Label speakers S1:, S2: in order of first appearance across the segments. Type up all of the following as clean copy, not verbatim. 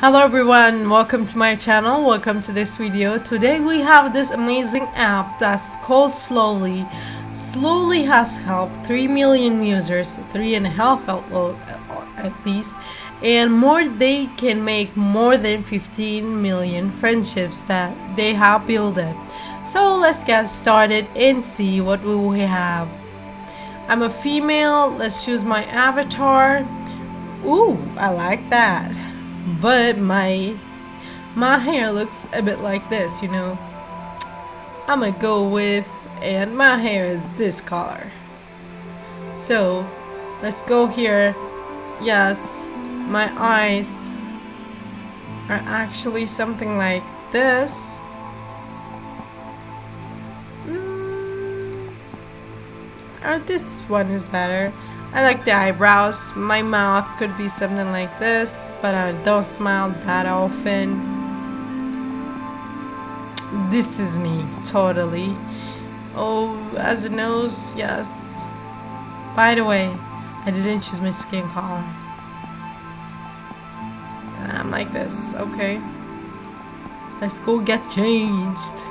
S1: Hello everyone, welcome to my channel, welcome to this video. Today we have this amazing app that's called Slowly. Slowly has helped 3 million users, 3.5 outload at least, and more. They can make more than 15 million friendships that they have built it. So let's get started and see what we will have. I'm a female, let's choose my avatar. Ooh, I like that. But my hair looks a bit like this, you know. I'm gonna go with, and my hair is this color. So let's go here. Yes, my eyes are actually something like this. Or this one is better. I like the eyebrows. My mouth could be something like this, but I don't smile that often. This is me, totally. Oh, as a nose, yes. By the way, I didn't choose my skin color. I'm like this, okay. Let's go get changed.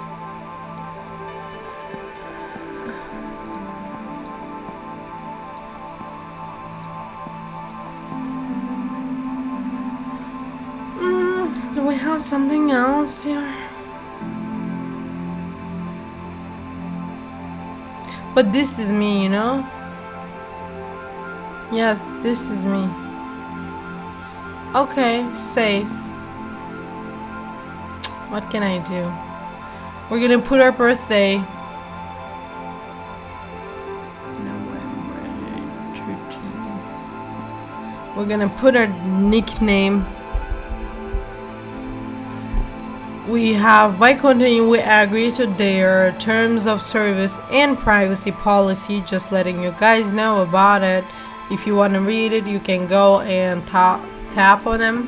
S1: Do we have something else here? But this is me, you know? Yes, this is me. Okay, safe. What can I do? We're gonna put our birthday. November 13. We're gonna put our nickname. We have, by continuing, we agree to their terms of service and privacy policy. Just letting you guys know about it. If you want to read it, you can go and tap on them.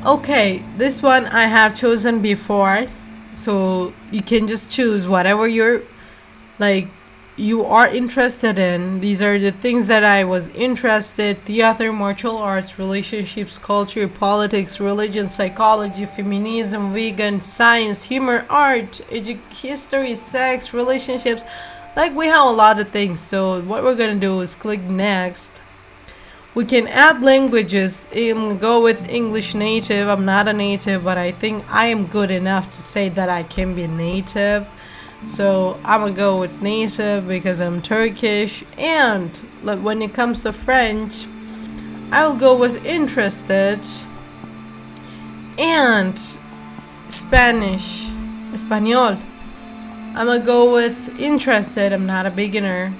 S1: Okay, this one I have chosen before, so you can just choose whatever you're like you are interested in. These are the things that I was interested: theater, martial arts, relationships, culture, politics, religion, psychology, feminism, vegan, science, humor, art, history, sex, relationships. Like, we have a lot of things. So what we're gonna do is click next. We can add languages and go with English native. I'm not a native, but I think I am good enough to say that I can be native. So I'm gonna go with native because I'm Turkish. And when it comes to French, I will go with interested. And Spanish, Espanol, I'm gonna go with interested. I'm not a beginner.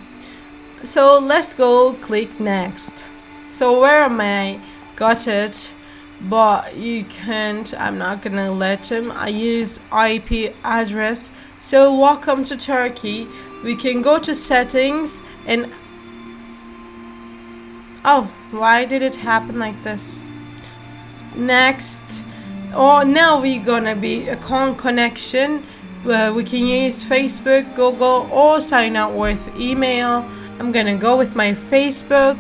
S1: So let's go click next. So where am I? Got it. But you can't, I'm not gonna let him. I use IP address. So welcome to Turkey. We can go to settings and oh, why did it happen like this? Next. Oh, now we're gonna be a connection. We can use Facebook, Google, or sign up with email. I'm gonna go with my Facebook.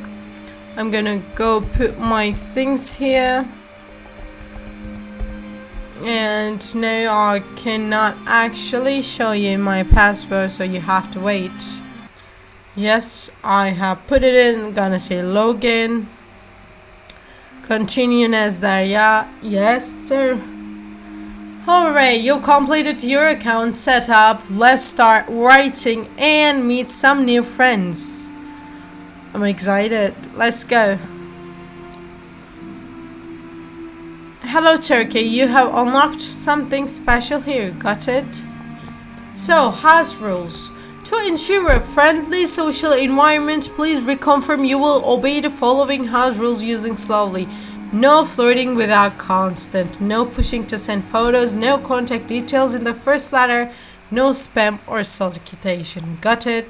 S1: I'm gonna go put my things here. And now I cannot actually show you my password, so you have to wait. Yes, I have put it in. Gonna say login. Continue as there. Yeah, yes sir. Alright, you completed your account setup. Let's start writing and meet some new friends. I'm excited. Let's go. Hello Turkey, you have unlocked something special here, got it? So, house rules. To ensure a friendly social environment, please reconfirm you will obey the following house rules using Slowly. No flirting without consent, no pushing to send photos, no contact details in the first letter, no spam or solicitation, got it?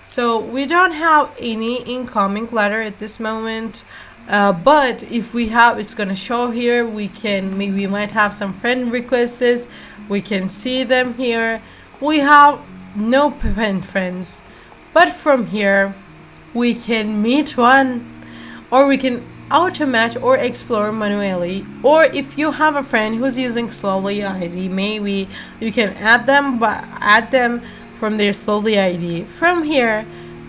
S1: So, we don't have any incoming letter at this moment. But if we have, it's gonna show here. We might have some friend requests. We can see them here. We have no friends, But from here we can meet one, or we can auto match or explore manually. Or if you have a friend who's using Slowly ID, maybe you can add them, but add them from their Slowly ID. From here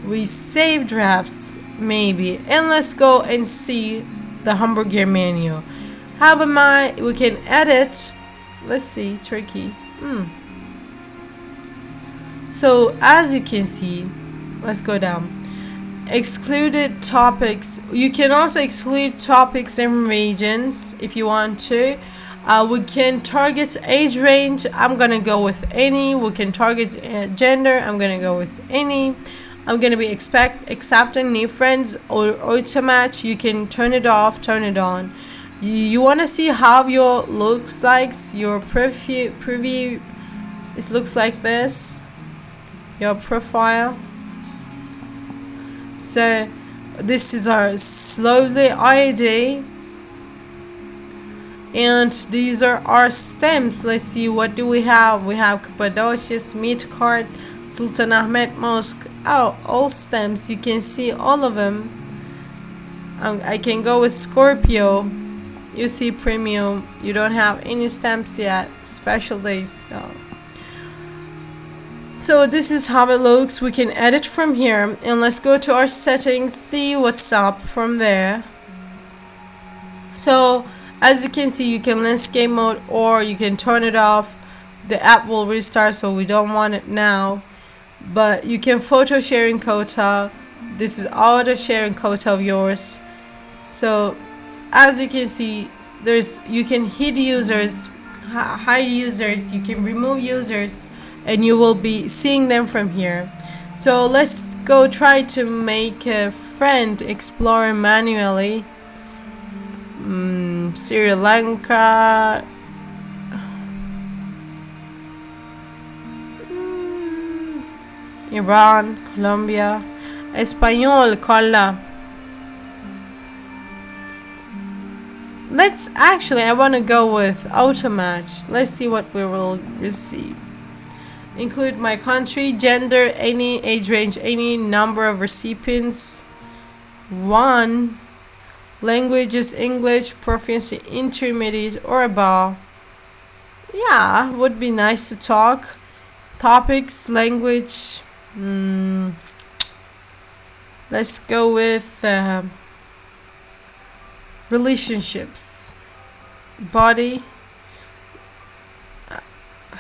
S1: we save drafts maybe, and let's go and see the hamburger menu. Have in mind we can edit. Let's see, Turkey. So as you can see, let's go down. Excluded topics. You can also exclude topics and regions if you want to. We can target age range. I'm gonna go with any. We can target gender. I'm gonna go with any. I'm gonna be accepting new friends or auto match. You can turn it off, turn it on. You want to see how your looks like, your preview. It looks like this. Your profile. So this is our Slowly ID, and these are our stems. Let's see, what do we have? We have Cappadocia, Meat Cart, Sultan Ahmed Mosque. Oh, all stems. You can see all of them. I can go with Scorpio. You see premium. You don't have any stamps yet. Special days. So this is how it looks. We can edit from here, and let's go to our settings, see what's up from there. So as you can see, you can landscape mode, or you can turn it off. The app will restart, so we don't want it now. But you can photo sharing quota. This is auto sharing quota of yours. So as you can see, you can hide users, you can remove users, and you will be seeing them from here. So let's go try to make a friend explore manually. Sri Lanka, Iran, Colombia, Español, Kolla. I want to go with auto match. Let's see what we will receive. Include my country, gender, any age range, any number of recipients. 1. Languages, English, proficiency, intermediate, or above. Yeah, would be nice to talk. Topics, language. Let's go with relationships. Body.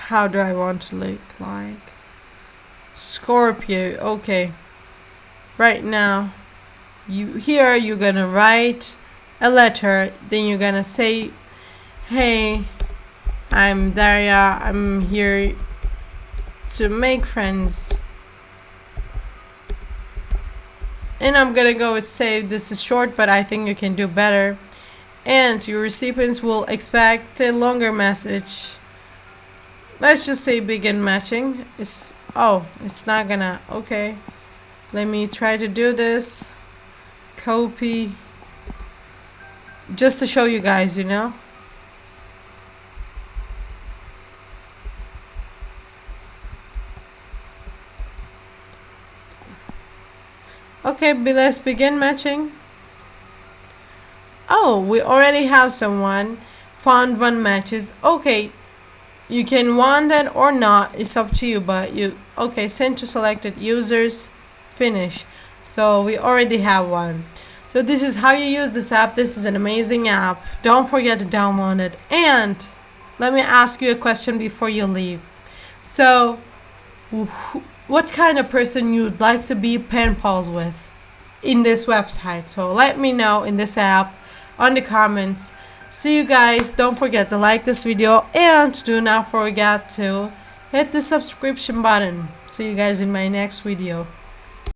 S1: How do I want to look like? Scorpio. Okay. Right now, you're gonna write a letter. Then you're gonna say, "Hey, I'm Daria. I'm here to make friends." And I'm gonna go with save. This is short, but I think you can do better. And your recipients will expect a longer message. Let's just say begin matching. It's not gonna. Okay, let me try to do this. Copy, just to show you guys, Okay, let's begin matching. Oh, we already have someone. Found 1 matches. Okay, you can want that or not. It's up to you, but okay, send to selected users. Finish. So we already have 1. So this is how you use this app. This is an amazing app. Don't forget to download it. And let me ask you a question before you leave. So what kind of person you'd like to be pen pals with in this website? So let me know in this app on the comments. See you guys. Don't forget to like this video, and do not forget to hit the subscription button. See you guys in my next video.